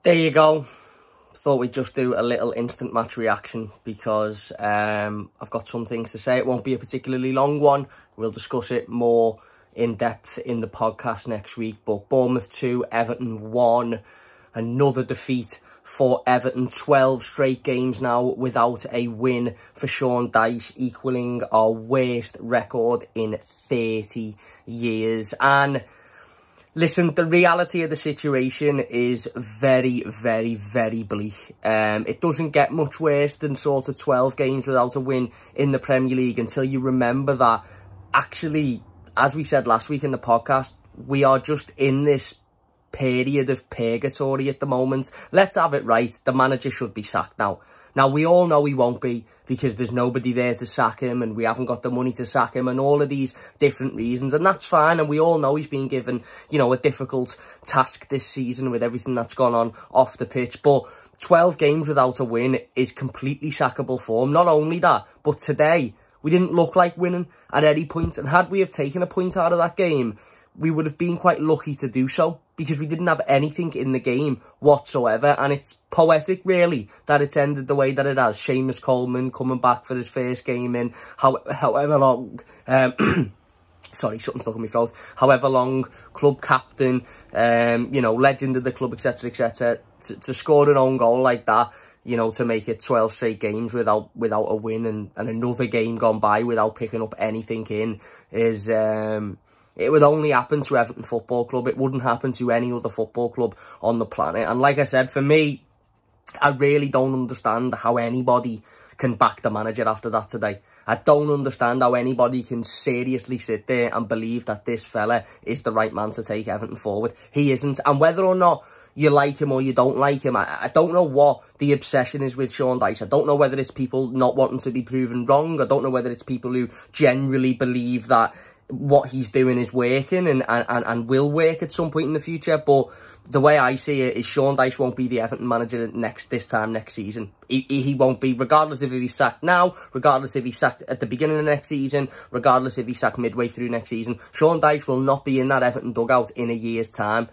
There you go. Thought we'd just do a little instant match reaction because I've got some things to say. It won't be a particularly long one. We'll discuss it more in depth in the podcast next week. But Bournemouth 2, Everton 1. Another defeat for Everton. 12 straight games now without a win for Sean Dyche, equalling our worst record in 30 years. And listen, the reality of the situation is very, very, very bleak. It doesn't get much worse than sort of 12 games without a win in the Premier League until you remember that, actually, as we said last week in the podcast, we are just in this period of purgatory at the moment. Let's have it right. The manager should be sacked now. Now, we all know he won't be because there's nobody there to sack him and we haven't got the money to sack him and all of these different reasons. And that's fine. And we all know he's been given, you know, a difficult task this season with everything that's gone on off the pitch. But 12 games without a win is completely sackable form. Not only that, but today we didn't look like winning at any point. And had we have taken a point out of that game, we would have been quite lucky to do so because we didn't have anything in the game whatsoever. And it's poetic, really, that it's ended the way that it has. Seamus Coleman coming back for his first game in however long. Sorry, something stuck in my throat. However long, club captain, you know, legend of the club, etc., etc. To score an own goal like that, you know, to make it 12 straight games without a win and another game gone by without picking up anything in is... It would only happen to Everton Football Club. It wouldn't happen to any other football club on the planet. And like I said, for me, I really don't understand how anybody can back the manager after that today. I don't understand how anybody can seriously sit there and believe that this fella is the right man to take Everton forward. He isn't. And whether or not you like him or you don't like him, I don't know what the obsession is with Sean Dyche. I don't know whether it's people not wanting to be proven wrong. I don't know whether it's people who generally believe that what he's doing is working and will work at some point in the future. But the way I see it is Sean Dyche won't be the Everton manager this time next season. He won't be, regardless if he's sacked now, regardless if he's sacked at the beginning of next season, regardless if he's sacked midway through next season. Sean Dyche will not be in that Everton dugout in a year's time.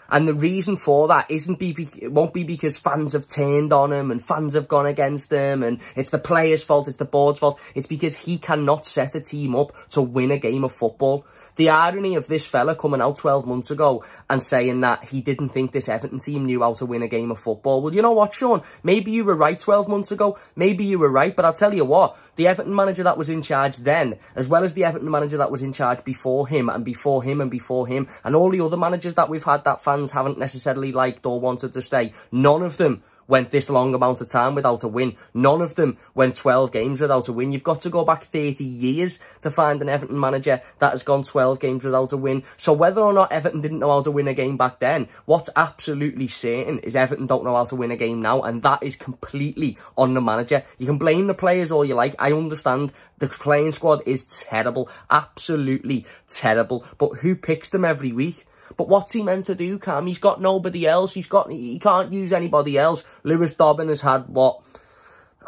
And the reason for that it won't be because fans have turned on him and fans have gone against him and it's the players' fault, it's the board's fault. It's because he cannot set a team up to win a game of football. The irony of this fella coming out 12 months ago and saying that he didn't think this Everton team knew how to win a game of football. Well, you know what, Sean? Maybe you were right 12 months ago. Maybe you were right. But I'll tell you what, the Everton manager that was in charge then, as well as the Everton manager that was in charge before him and before him and before him, and all the other managers that we've had that fans haven't necessarily liked or wanted to stay, none of them went this long amount of time without a win. None of them went 12 games without a win. You've got to go back 30 years to find an Everton manager that has gone 12 games without a win. So whether or not Everton didn't know how to win a game back then, what's absolutely certain is Everton don't know how to win a game now, and that is completely on the manager. You can blame the players all you like. I understand the playing squad is terrible, absolutely terrible, but who picks them every week? But what's he meant to do, Cam? He's got nobody else. He can't use anybody else. Lewis Dobbin has had,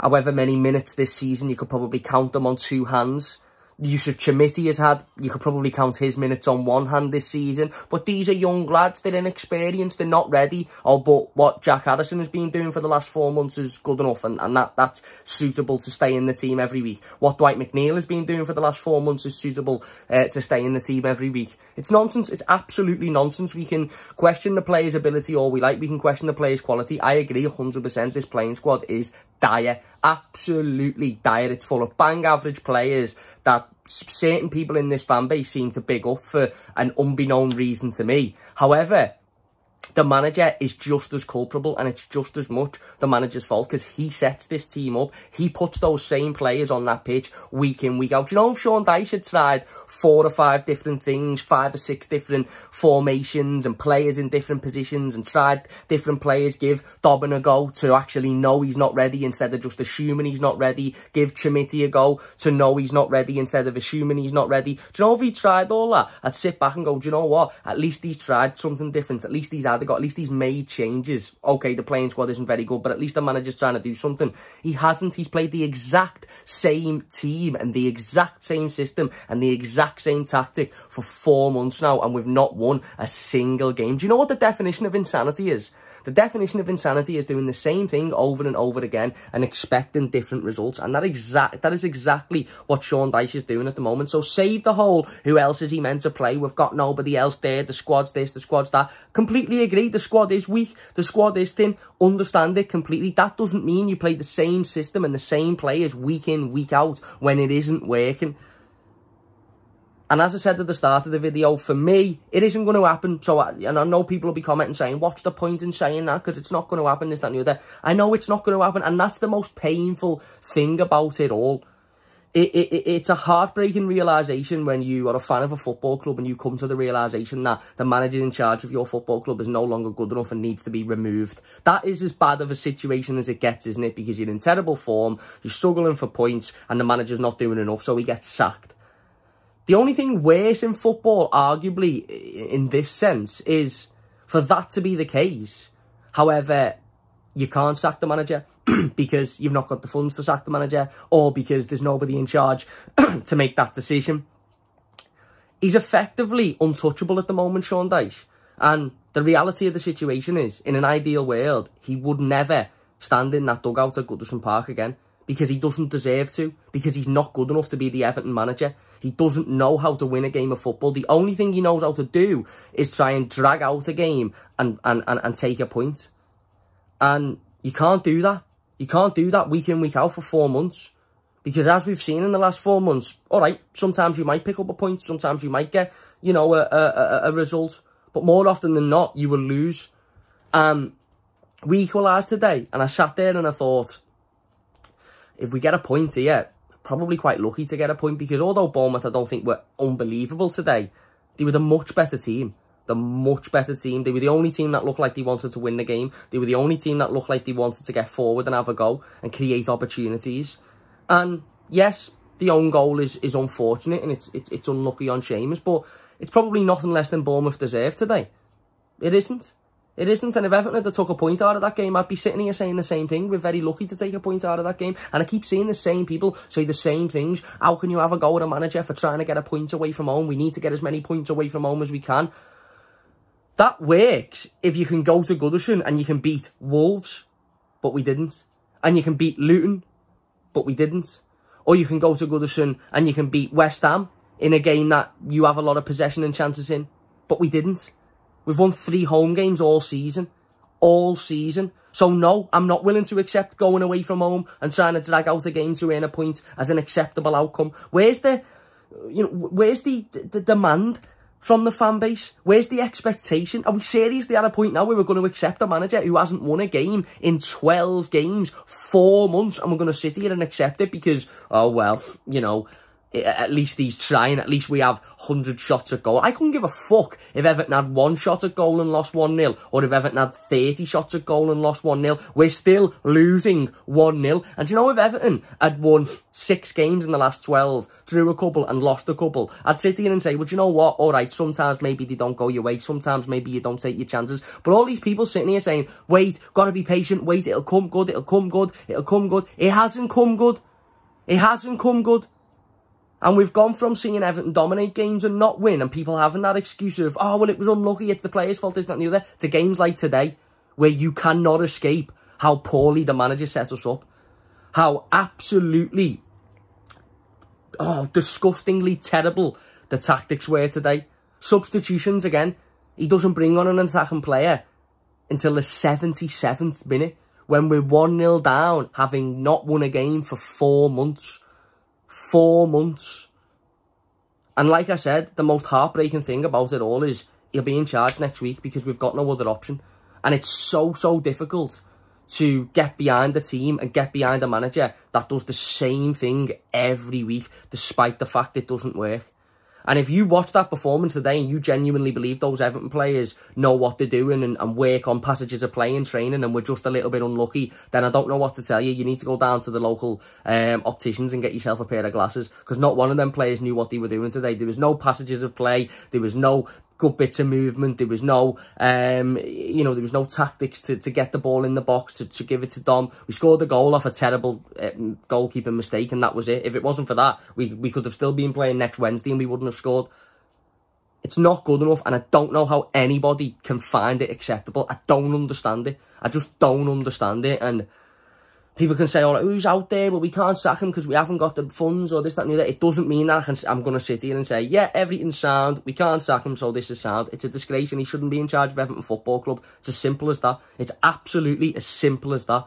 however many minutes this season. You could probably count them on two hands. Yusuf Chamiti has had, you could probably count his minutes on one hand this season. But these are young lads. They're inexperienced. They're not ready. Oh, but what Jack Harrison has been doing for the last 4 months is good enough. And that's suitable to stay in the team every week. What Dwight McNeil has been doing for the last 4 months is suitable to stay in the team every week. It's nonsense. It's absolutely nonsense. We can question the players' ability all we like. We can question the players' quality. I agree 100%. This playing squad is dire. Absolutely dire. It's full of bang average players that certain people in this fan base seem to big up for an unbeknown reason to me. However, the manager is just as culpable, and it's just as much the manager's fault because he sets this team up. He puts those same players on that pitch week in, week out. Do you know if Sean Dyche had tried 4 or 5 different things, 5 or 6 different formations and players in different positions and tried different players, give Dobbin a go to actually know he's not ready instead of just assuming he's not ready, give Chamiti a go to know he's not ready instead of assuming he's not ready. Do you know if he tried all that, I'd sit back and go, do you know what? At least he's tried something different. At least he's at least he's made changes. Okay, the playing squad isn't very good, but at least the manager's trying to do something. He hasn't. He's played the exact same team and the exact same system and the exact same tactic for 4 months now, and we've not won a single game. Do you know what the definition of insanity is? The definition of insanity is doing the same thing over and over again and expecting different results. And that is exactly what Sean Dyche is doing at the moment. So save the whole, who else is he meant to play? We've got nobody else there. The squad's this, the squad's that. Completely agree. The squad is weak. The squad is thin. Understand it completely. That doesn't mean you play the same system and the same players week in, week out when it isn't working. And as I said at the start of the video, for me, it isn't going to happen. So, and I know people will be commenting saying, what's the point in saying that? Because it's not going to happen, this, that, and the other. I know it's not going to happen. And that's the most painful thing about it all. It's a heartbreaking realisation when you are a fan of a football club and you come to the realisation that the manager in charge of your football club is no longer good enough and needs to be removed. That is as bad of a situation as it gets, isn't it? Because you're in terrible form, you're struggling for points, and the manager's not doing enough, so he gets sacked. The only thing worse in football, arguably, in this sense, is for that to be the case. However, you can't sack the manager because you've not got the funds to sack the manager, or because there's nobody in charge to make that decision. He's effectively untouchable at the moment, Sean Dyche. And the reality of the situation is, in an ideal world, he would never stand in that dugout at Goodison Park again. Because he doesn't deserve to. Because he's not good enough to be the Everton manager. He doesn't know how to win a game of football. The only thing he knows how to do is try and drag out a game and take a point. And you can't do that. You can't do that week in, week out for 4 months. Because as we've seen in the last 4 months, all right, sometimes you might pick up a point. Sometimes you might get, you know, a result. But more often than not, you will lose. We equalised today. And I sat there and I thought, if we get a point here, probably quite lucky to get a point, because although Bournemouth, I don't think, were unbelievable today, they were the much better team. The much better team. They were the only team that looked like they wanted to win the game. They were the only team that looked like they wanted to get forward and have a go and create opportunities. And yes, the own goal is unfortunate and it's unlucky on Seamus, but it's probably nothing less than Bournemouth deserve today. It isn't. It isn't, and if Everton had took a point out of that game, I'd be sitting here saying the same thing. We're very lucky to take a point out of that game. And I keep seeing the same people say the same things. How can you have a go at a manager for trying to get a point away from home? We need to get as many points away from home as we can. That works if you can go to Goodison and you can beat Wolves, but we didn't. And you can beat Luton, but we didn't. Or you can go to Goodison and you can beat West Ham in a game that you have a lot of possession and chances in, but we didn't. We've won 3 home games all season. All season. So no, I'm not willing to accept going away from home and trying to drag out a game to earn a point as an acceptable outcome. Where's the demand from the fan base? Where's the expectation? Are we seriously at a point now where we're going to accept a manager who hasn't won a game in 12 games, 4 months, and we're going to sit here and accept it because, oh well, you know, at least he's trying, at least we have 100 shots at goal. I couldn't give a fuck if Everton had 1 shot at goal and lost 1-0, or if Everton had 30 shots at goal and lost 1-0. We're still losing 1-0. And you know, if Everton had won 6 games in the last 12, drew a couple and lost a couple, I'd sit here and say, well, do you know what? All right, sometimes maybe they don't go your way, sometimes maybe you don't take your chances. But all these people sitting here saying, wait, gotta be patient, wait, it'll come good, it'll come good, it'll come good. It hasn't come good. It hasn't come good. And we've gone from seeing Everton dominate games and not win, and people having that excuse of, oh, well, it was unlucky, it's the players' fault, this, that, and the other, to games like today, where you cannot escape how poorly the manager set us up. How absolutely, disgustingly terrible the tactics were today. Substitutions again. He doesn't bring on an attacking player until the 77th minute, when we're 1-0 down, having not won a game for 4 months. 4 months. And like I said, the most heartbreaking thing about it all is he'll be in charge next week because we've got no other option. And it's so difficult to get behind the team and get behind a manager that does the same thing every week, despite the fact it doesn't work. And if you watch that performance today and you genuinely believe those Everton players know what they're doing and work on passages of play and training and we're just a little bit unlucky, then I don't know what to tell you. You need to go down to the local opticians and get yourself a pair of glasses, because not one of them players knew what they were doing today. There was no passages of play. There was no good bits of movement. There was no, there was no tactics to get the ball in the box, to give it to Dom. We scored the goal off a terrible goalkeeping mistake, and that was it. If it wasn't for that, we could have still been playing next Wednesday and we wouldn't have scored. It's not good enough, and I don't know how anybody can find it acceptable. I don't understand it. I just don't understand it. And people can say, oh, who's out there? Well, we can't sack him because we haven't got the funds or this, that, and the other. It doesn't mean that I'm going to sit here and say, yeah, everything's sound. We can't sack him, so this is sound. It's a disgrace, and he shouldn't be in charge of Everton Football Club. It's as simple as that. It's absolutely as simple as that.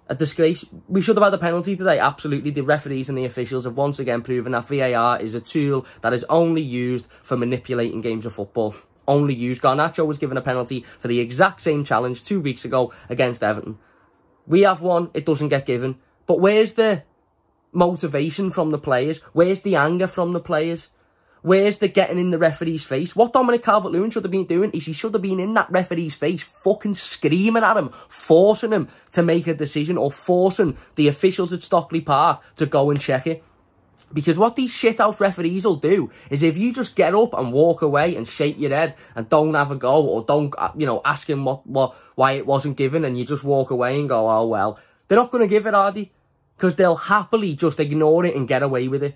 A disgrace. We should have had a penalty today, absolutely. The referees and the officials have once again proven that VAR is a tool that is only used for manipulating games of football. Only used. Garnacho was given a penalty for the exact same challenge 2 weeks ago against Everton. We have one, it doesn't get given. But where's the motivation from the players? Where's the anger from the players? Where's the getting in the referee's face? What Dominic Calvert-Lewin should have been doing is he should have been in that referee's face, fucking screaming at him, forcing him to make a decision, or forcing the officials at Stockley Park to go and check it. Because what these shithouse referees will do is, if you just get up and walk away and shake your head and don't have a go, or don't, you know, ask him why it wasn't given, and you just walk away and go, oh well, they're not going to give it, are they? Because they'll happily just ignore it and get away with it.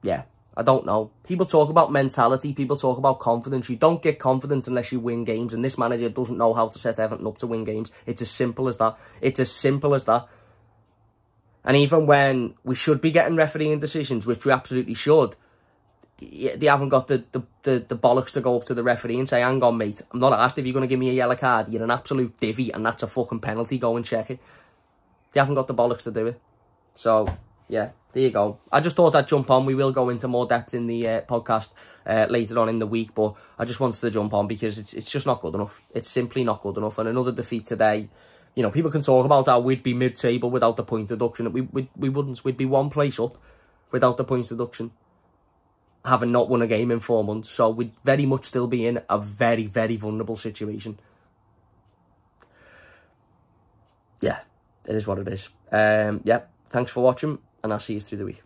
Yeah, I don't know. People talk about mentality, people talk about confidence. You don't get confidence unless you win games, and this manager doesn't know how to set Everton up to win games. It's as simple as that. It's as simple as that. And even when we should be getting refereeing decisions, which we absolutely should, they haven't got the bollocks to go up to the referee and say, hang on, mate, I'm not asked if you're going to give me a yellow card. You're an absolute divvy, and that's a fucking penalty. Go and check it. They haven't got the bollocks to do it. So, yeah, there you go. I just thought I'd jump on. We will go into more depth in the podcast later on in the week, but I just wanted to jump on because it's just not good enough. It's simply not good enough. And another defeat today. You know, people can talk about how we'd be mid-table without the point deduction. We wouldn't. We'd be one place up without the points deduction, having not won a game in 4 months. So we'd very much still be in a very, very vulnerable situation. Yeah, it is what it is. Yeah, thanks for watching, and I'll see you through the week.